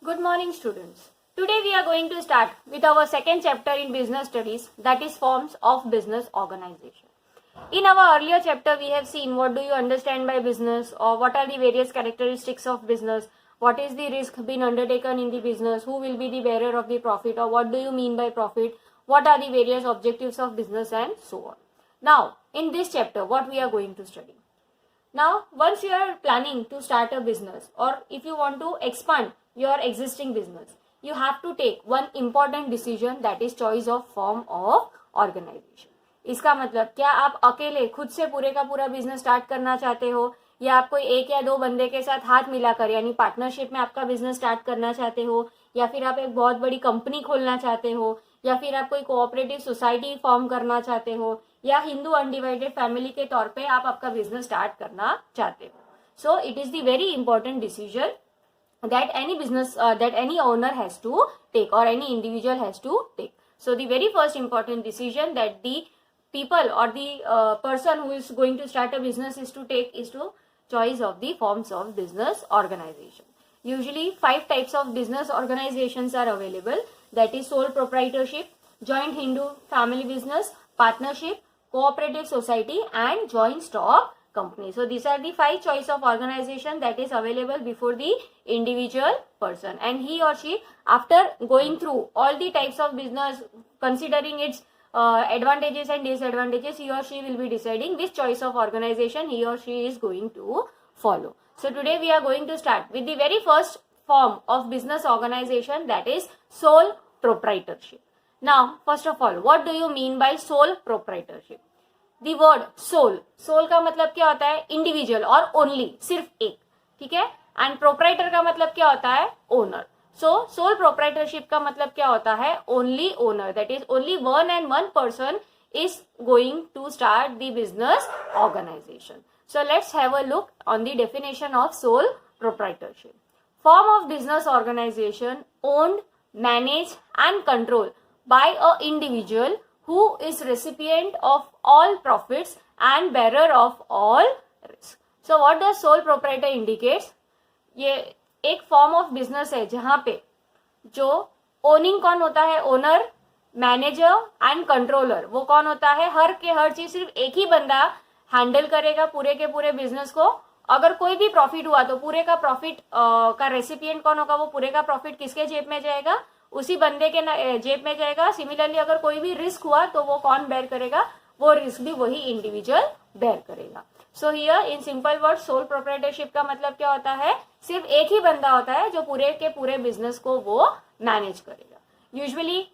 Good morning, students. Today we are going to start with our second chapter in business studies, that is forms of business organization. In our earlier chapter, we have seen what do you understand by business, or what are the various characteristics of business, what is the risk being undertaken in the business, who will be the bearer of the profit, or what do you mean by profit, what are the various objectives of business, and so on. Now, in this chapter, what we are going to study. Now, once you are planning to start a business, or if you want to expand your existing business, you have to take one important decision, that is choice of form of organization. इसका मतलब क्या आप अकेले खुद से पूरे का पूरा बिजनेस स्टार्ट करना चाहते हो, या आप कोई एक या दो बंदे के साथ हाथ मिलाकर यानी पार्टनरशिप में आपका बिजनेस स्टार्ट करना चाहते हो, या फिर आप एक बहुत बड़ी कंपनी खोलना चाहते हो, या फिर आप कोई कोऑपरेटिव सोसाइटी फॉर्म करना चाहते हो, या हिंदू अनडिवाइडेड फैमिली के तौर पे आप आपका बिजनेस स्टार्ट करना चाहते हो. So it is the very important decision that any business that any owner has to take, or any individual has to take. So the very first important decision that the people or the person who is going to start a business is to take is to choice of the forms of business organization. Usually 5 types of business organizations are available, that is sole proprietorship, joint Hindu family business, partnership, cooperative society, and joint stock company. So these are the 5 choice of organization that is available before the individual person, and he or she, after going through all the types of business, considering its advantages and disadvantages, he or she will be deciding which choice of organization he or she is going to follow. So today we are going to start with the very first form of business organization, that is sole proprietorship. Now, first of all, what do you mean by sole proprietorship? The word sole, sole का मतलब क्या होता है? Individual और only, सिर्फ एक, ठीक है. एंड प्रोप्राइटर का मतलब क्या होता है? ओनर. सो सोल प्रोप्राइटरशिप का मतलब क्या होता है? Only owner, that is only one and one person is going to start the business organisation. So let's have a look on the definition of sole proprietorship. Form of business organisation owned, manage and control by a individual who is recipient of all profits and bearer of all risk. So what does sole proprietor indicates? ये एक form of business है जहां पे जो owning कौन होता है? Owner, manager and controller. वो कौन होता है? हर के हर चीज सिर्फ एक ही बंदा हैंडल करेगा पूरे के पूरे बिजनेस को. अगर कोई भी प्रॉफिट हुआ तो पूरे का प्रॉफिट का रेसिपिएंट कौन होगा? वो पूरे का प्रॉफिट किसके जेब में जाएगा? उसी बंदे के जेब में जाएगा. सिमिलरली अगर कोई भी रिस्क हुआ तो वो कौन बेयर करेगा? वो रिस्क भी वही इंडिविजुअल बेयर करेगा. So here in simple word, sole proprietorship का मतलब क्या होता है? सिर्फ एक ही बंदा होता है जो पूरे के पूरे बिजनेस को वो मैनेज करेगा. यूजुअली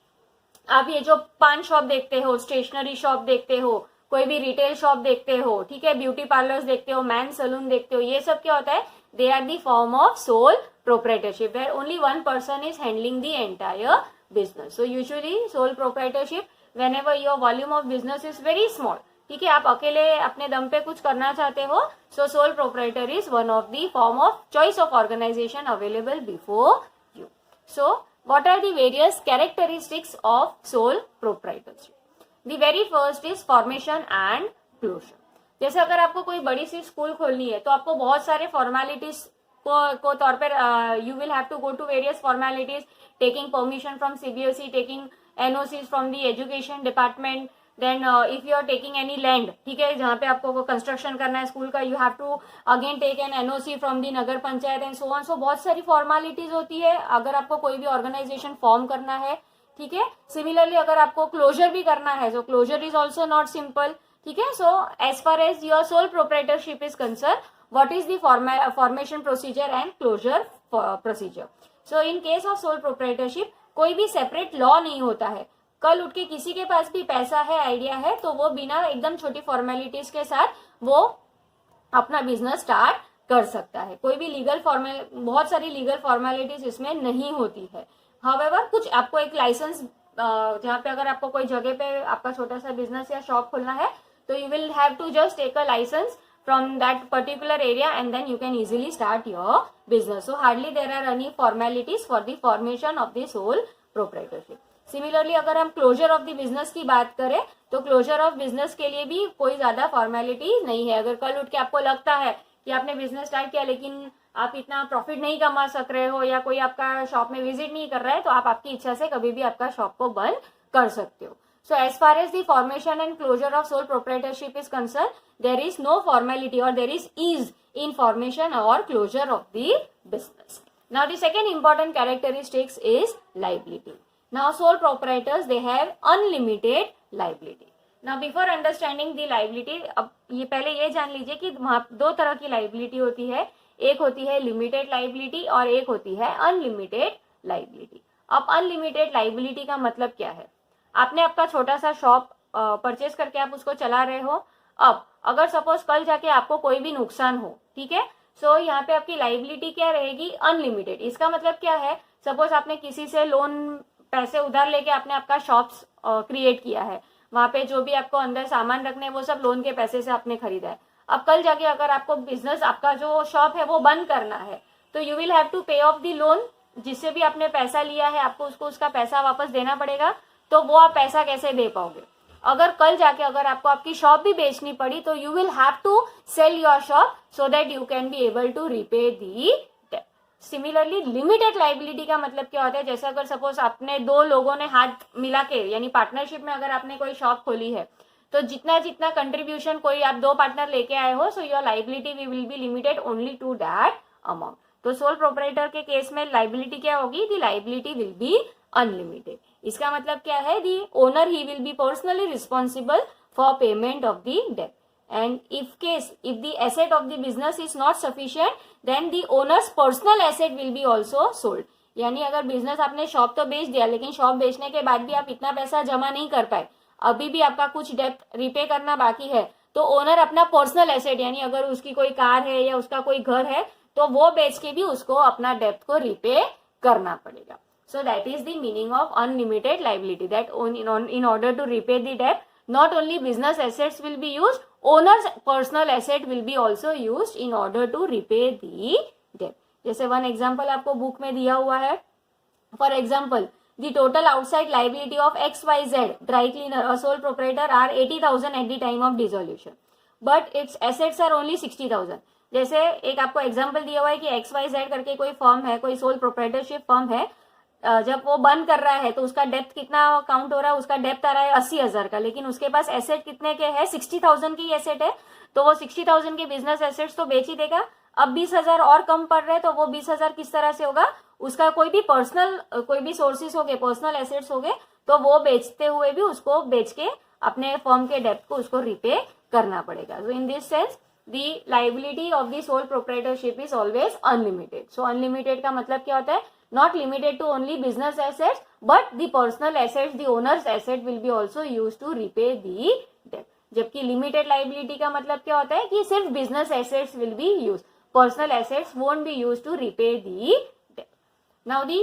आप ये जो पान शॉप देखते हो, स्टेशनरी शॉप देखते हो, कोई भी रिटेल शॉप देखते हो, ठीक है, ब्यूटी पार्लर्स देखते हो, मैन सलून देखते हो, ये सब क्या होता है? They are the form of sole proprietorship, where only one person is handling the entire business. So usually sole proprietorship, whenever your volume of business is very small, ठीक है, आप अकेले अपने दम पे कुछ करना चाहते हो, so sole proprietor is one of the form of choice of organization available before you. So what are the various characteristics of sole proprietorship? The very first is formation and closure. जैसे अगर आपको कोई बड़ी सी school खोलनी है तो आपको बहुत सारे फॉर्मेलिटीज को तौर पर you will have to go to various formalities, taking permission from CBSE, taking NOCs from the education department. Then if you are taking any land, ठीक है, जहां पे आपको कंस्ट्रक्शन करना है स्कूल का, you have to again take an NOC from the nagar panchayat and so on. So बहुत सारी फॉर्मेलिटीज होती है अगर आपको कोई भी ऑर्गेनाइजेशन फॉर्म करना है, ठीक है. सिमिलरली अगर आपको क्लोजर भी करना है, so closure is also not simple, ठीक है. So as far as your sole proprietorship is concern, what is the formation procedure and closure procedure. So in case of sole proprietorship, कोई भी separate law नहीं होता है. कल उठ के किसी के पास भी पैसा है, आइडिया है, तो वो बिना एकदम छोटी फॉर्मेलिटीज के साथ वो अपना बिजनेस स्टार्ट कर सकता है. कोई भी लीगल बहुत सारी लीगल फॉर्मेलिटीज इसमें नहीं होती है. हाउएवर कुछ आपको एक लाइसेंस, जहाँ पे अगर आपको कोई जगह पे आपका छोटा सा बिजनेस या शॉप खोलना है तो you will have to just take a licence from that particular area and then you can easily start your business. So hardly there are any formalities for the formation of the sole proprietorship. Similarly अगर हम closure of the business की बात करें तो closure of business के लिए भी कोई ज्यादा फॉर्मेलिटी नहीं है. अगर कल उठ के आपको लगता है कि आपने बिजनेस स्टार्ट किया लेकिन आप इतना प्रॉफिट नहीं कमा सक रहे हो या कोई आपका शॉप में विजिट नहीं कर रहा है, तो आप आपकी इच्छा से कभी भी आपका शॉप को बंद कर सकते हो. So as far as the formation and closure of sole proprietorship is concerned, there is no formality or there is ease in formation or closure of the business. Now the second important characteristics is liability. Now sole proprietors, they have unlimited liability. Now before understanding the liability, अब ये पहले ये जान लीजिए कि दो तरह की liability होती है. एक होती है लिमिटेड लाइबिलिटी और एक होती है अनलिमिटेड लाइबिलिटी. अब अनलिमिटेड लाइबिलिटी का मतलब क्या है? आपने आपका छोटा सा शॉप परचेज करके आप उसको चला रहे हो. अब अगर सपोज कल जाके आपको कोई भी नुकसान हो, ठीक है, सो यहाँ पे आपकी लाइबिलिटी क्या रहेगी? अनलिमिटेड. इसका मतलब क्या है? सपोज आपने किसी से लोन पैसे उधार लेके आपने आपका शॉप्स क्रिएट किया है, वहां पे जो भी आपको अंदर सामान रखने वो सब लोन के पैसे से आपने खरीदा है. अब कल जाके अगर आपको बिजनेस, आपका जो शॉप है वो बंद करना है, तो यू विल हैव टू पे ऑफ द लोन. जिससे भी आपने पैसा लिया है आपको उसको उसका पैसा वापस देना पड़ेगा. तो वो आप पैसा कैसे दे पाओगे? अगर कल जाके अगर आपको आपकी शॉप भी बेचनी पड़ी तो you will have to sell your shop so that you can be able to repay the debt. Similarly limited liability का मतलब क्या होता है? जैसे अगर सपोज आपने दो लोगों ने हाथ मिला के यानी पार्टनरशिप में अगर आपने कोई शॉप खोली है, तो जितना जितना कंट्रीब्यूशन कोई आप दो पार्टनर लेके आए हो, so your liability will be limited only to that amount. तो सोल प्रोप्राइटर के केस में लाइबिलिटी क्या होगी? The liability will be unlimited. इसका मतलब क्या है? दी ओनर ही will be personally responsible for payment of the debt. And if the asset of the business is not sufficient, then the owner's personal asset will be also sold. यानी अगर business आपने shop तो बेच दिया लेकिन shop बेचने के बाद भी आप इतना पैसा जमा नहीं कर पाए, अभी भी आपका कुछ डेप्थ रिपे करना बाकी है, तो ओनर अपना पर्सनल एसेट यानी अगर उसकी कोई कार है या उसका कोई घर है तो वो बेच के भी उसको अपना डेप्थ को रिपे करना पड़ेगा. So that is the meaning of unlimited liability, that in order to repay the debt, not only business assets will be used, owner's personal asset will be also used in order to repay the debt. जैसे one example आपको book में दिया हुआ है. For example, the total outside liability of XYZ dry cleaner, a sole proprietor, are 80,000 at the time of dissolution, but its assets are only 60,000. जैसे एक आपको example दिया हुआ है कि XYZ करके कोई फर्म है, कोई सोल प्रोप्राइटरशिप फर्म है, जब वो बंद कर रहा है तो उसका डेप्थ कितना काउंट हो रहा है? उसका डेप्थ आ रहा है 80,000 का, लेकिन उसके पास एसेट कितने के है? 60,000 की एसेट है. तो वो 60,000 के बिजनेस एसेट्स तो बेच ही देगा. अब 20,000 और कम पड़ रहे हैं, तो वो 20,000 किस तरह से होगा? उसका कोई भी पर्सनल, कोई भी सोर्सेस हो गए, पर्सनल एसेट्स हो गए, तो वो बेचते हुए भी उसको बेच के अपने फर्म के डेप्थ को उसको रिपे करना पड़ेगा. So in this sense the liability of the sole proprietorship is always unlimited. So unlimited का मतलब क्या होता है? Not limited to only business assets, but the personal assets, the owner's asset will be also used to repay the debt. जबकि limited liability का मतलब क्या होता है कि सिर्फ business assets will be used, personal assets won't be used to repay the debt. Now the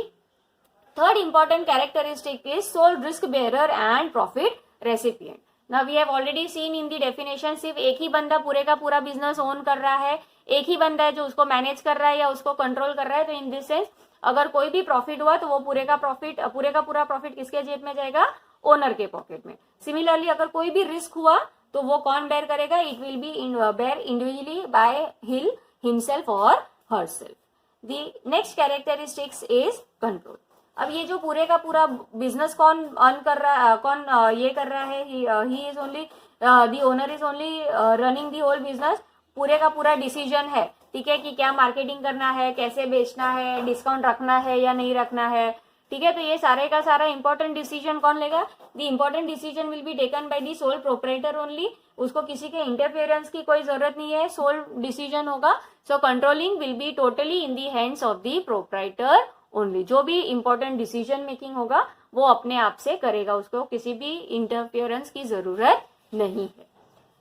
third important characteristic is sole risk bearer and profit recipient. Now we have already seen in the definition, सिर्फ एक ही बंदा पूरे का पूरा business own कर रहा है, एक ही बंदा है जो उसको मैनेज कर रहा है या उसको कंट्रोल कर रहा है. तो इन दिस सेंस अगर कोई भी प्रॉफिट हुआ तो वो पूरे का पूरा प्रॉफिट किसके जेब में जाएगा? ओनर के पॉकेट में. सिमिलरली अगर कोई भी रिस्क हुआ तो वो कौन बेयर करेगा? It will be bear individually by himself और herself. The next characteristics is control. अब ये जो पूरे का पूरा बिजनेस कौन अर्न कर रहा है, कौन ये कर रहा है? He is only, the owner is only running the whole business. पूरे का पूरा डिसीजन है, ठीक है, कि क्या मार्केटिंग करना है, कैसे बेचना है, डिस्काउंट रखना है या नहीं रखना है, ठीक है. तो ये सारे का सारा इंपॉर्टेंट डिसीजन कौन लेगा? The important decision will be taken by the sole proprietor only. उसको किसी के इंटरफेरेंस की कोई जरूरत नहीं है, सोल डिसीजन होगा. So controlling will be totally in the hands of the proprietor only. जो भी इंपॉर्टेंट डिसीजन मेकिंग होगा वो अपने आप से करेगा, उसको किसी भी इंटरफेरेंस की जरूरत नहीं है.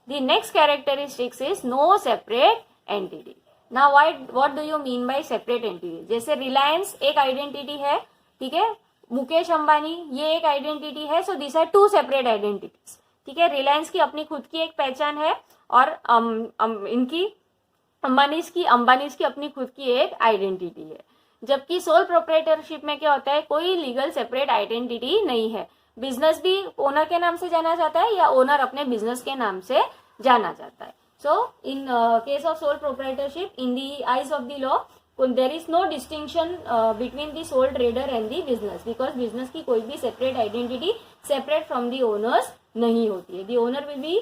The next characteristics is no separate entity. Now what do you mean by separate entity? जैसे रिलायंस एक आइडेंटिटी है, ठीक है, मुकेश अंबानी ये एक आइडेंटिटी है. So this are two separate identities, ठीक है. रिलायंस की अपनी खुद की एक पहचान है और इनकी अंबानीज की अपनी खुद की एक आइडेंटिटी है. जबकि सोल प्रोप्राइटरशिप में क्या होता है? कोई लीगल सेपरेट आइडेंटिटी नहीं है. बिजनेस भी ओनर के नाम से जाना जाता है या ओनर अपने बिजनेस के नाम से जाना जाता है. So in case of sole proprietorship, in the eyes of the law, there is no distinction between the sole trader and the business, because business की कोई भी separate identity separate from the owners नहीं होती है. The owner will be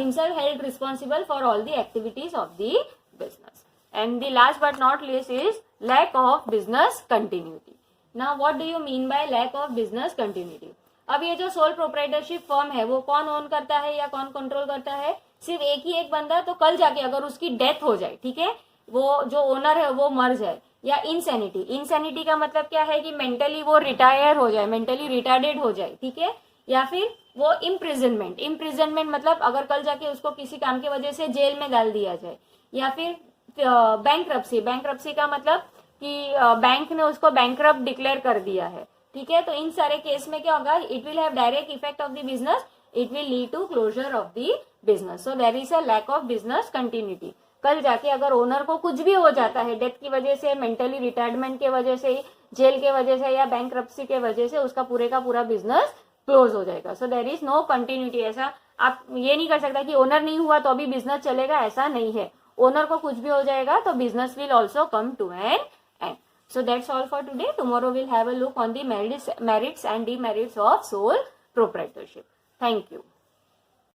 himself held responsible for all the activities of the business. And the last but not least is lack of business continuity. Now what do you mean by lack of business continuity? अब ये जो sole proprietorship firm है वो कौन own करता है या कौन कंट्रोल करता है? सिर्फ एक ही एक बंदा. तो कल जाके अगर उसकी डेथ हो जाए, ठीक है, वो जो ओनर है वो मर जाए, या इंसैनिटी. इंसैनिटी का मतलब क्या है कि मेंटली वो रिटायर हो जाए, मेंटली रिटार्डेड हो जाए, ठीक है, या फिर वो इम्प्रिजनमेंट. इम्प्रिजनमेंट मतलब अगर कल जाके उसको किसी काम की वजह से जेल में डाल दिया जाए, या फिर बैंकरप्सी. बैंकरप्सी का मतलब कि बैंक ने उसको बैंकरप्ट डिक्लेयर कर दिया है, ठीक है. तो इन सारे केस में क्या होगा? It will have direct effect of the business. It will lead to closure of the business. So there is a lack of business continuity. कल जाके अगर ओनर को कुछ भी हो जाता है, डेथ की वजह से, मेंटली रिटायरमेंट के वजह से, जेल के वजह से, या बैंकरप्सी के वजह से, उसका पूरे का पूरा बिजनेस क्लोज हो जाएगा. So there is no continuity. ऐसा आप ये नहीं कर सकता कि ओनर नहीं हुआ तो अभी बिजनेस चलेगा, ऐसा नहीं है. ओनर को कुछ भी हो जाएगा तो business will also come to an end. So that's all for today. Tomorrow we'll have a look on the merits and demerits of sole proprietorship. Thank you.